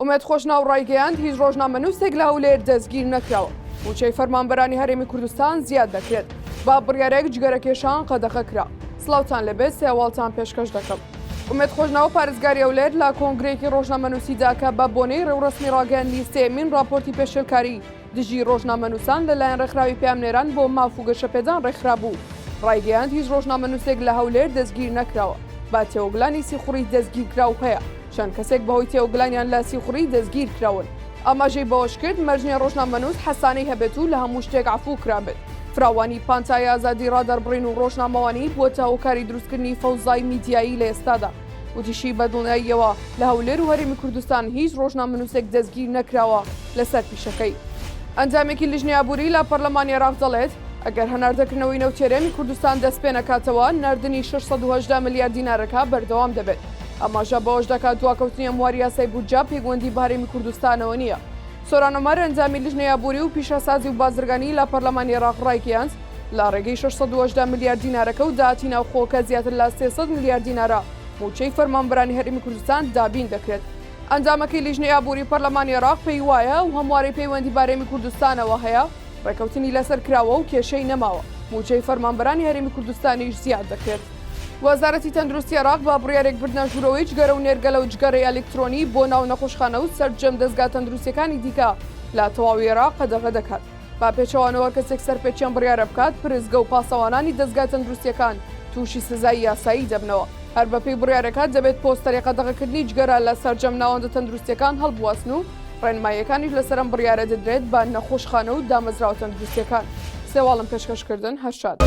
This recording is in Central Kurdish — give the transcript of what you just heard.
ئومێد خۆشناو ڕایگەیاند هیچ ڕۆژنامەنووسێک لە هەولێر دەستگیر نەکراوە. موچەی فەرمانبەرانی هەرێمی کوردستان زیاد دەکرێت. با بڕیارێک جگەرەکێشان قەدەغە کرا. سڵاوتان لەبێت سێواڵتان پێشکەش دەکەم. ئومێد خۆشناو پارێزگاری هەولێر لە کۆنگرێکی ڕۆژنامەنووسیدا کە بە بۆنەی ڕێوڕسمی ڕاگەیاندی سێمین راپۆرتی پێشێلکاری دژی ڕۆژنامەنووسان لەلایەن ڕێکخراوی پامنێران بۆ ماف و گەشەپێدان ڕێکخرا بوو. ڕایگەیاند هیچ ڕۆژنامەنووسێک لە هەولێر دەستگیر نەکراوە. با تێوەگلانی سیخوڕی دەستگیرکراو هەیە. چەند کەسێک بەهۆی تێوەگلانیان لە سیخوڕی دەستگیر کراون. ئاماژەی بەوەش کرد مەرجێ ڕۆژنامەنووس حەسانەی هەبێت و لە هەموو شتێک عەفوو کرابێت. فراوانی پانتای ئازادی ڕادەربڕین و ڕۆژنامەوانی بووە هۆکاری دروستکردنی فەوزای میدیایی لە ئێستادا. وتیشی بەدڵنیاییەوە لە هەولێر و هەرێمی کوردستان هیچ ڕۆژنامەنووسێک دەستگیر نەکراوە لەسەر پیشەکەی. ئەنجامێکی لیژنەی ئابووری لە پەرلەمانی عێراق دەڵێت ئەگەر هەناردەکردنەوەی نەوتێرەمی کوردستان دەست پێ نەکاتەوە نردنی 618 ملیار دینارەکە بەردەوام دەبێت. ئەماژە بەوەش دەکات دواکەوتنی ئەمواری یاسای بودجە پێگوەندی بە هەرێمی کوردستانەوە نییە. سۆران عومەر ئەنجامی لیژنەی ئابووری و پیشەسازی و بازرگانی لە پەرلەمانی عێراق ڕایگەیاند لە ڕێگەی 618 ملیار دینارەکە و داهاتی ناوخۆکە زیاتر لە 300 ملیار دینارە موچەی فەرمانبەرانی هەرێمی کوردستان دابین دەکرێت. ئەنجامەکەی لیژنەی ئابووری پەرلەمانی عێراق پێی وایە و هەموارەی پەیوەندی بە هەرێمی کوردستانەوە هەیە ڕێکەوتنی لەسەر کراوە و کێشەی نەماوە. موچەی فەرمانبەرانی هەرێمی کوردستانیش زیاد دەکرێت. وەزارەتی تەندروستی عێراق با بڕیارێک بردنە ژوورەوەی جگەرە و نێرگەلە و جگەرەی ئەلکترۆنی بۆ ناو نەخۆشخانە و سەرجەم دەستگا تەندروستیەکانی دیکە لە تەواوی عێراق قەدەغە دەکات. با پێچەوانەوە کەسێک سەرپێچیان بڕیارە بکات پرزگە و پاسەوانانی دەستگا تەندروستیەکان تووشی سزای یاسایی دەبنەوە. هەر بەپێی بڕیارەکەات دەبێت پۆستەری قەدەغەکردنی جگەرە لە سەرجەم ناوەندە تەندروستیەکان هەڵبواسن و ڕێنماییەکانیش لەسەرم بڕیارە دەدرێت بە نەخۆشخانە و دامەزراوە تەندروستیەکان. سێواڵم پێشکەشکردن هەرشاد.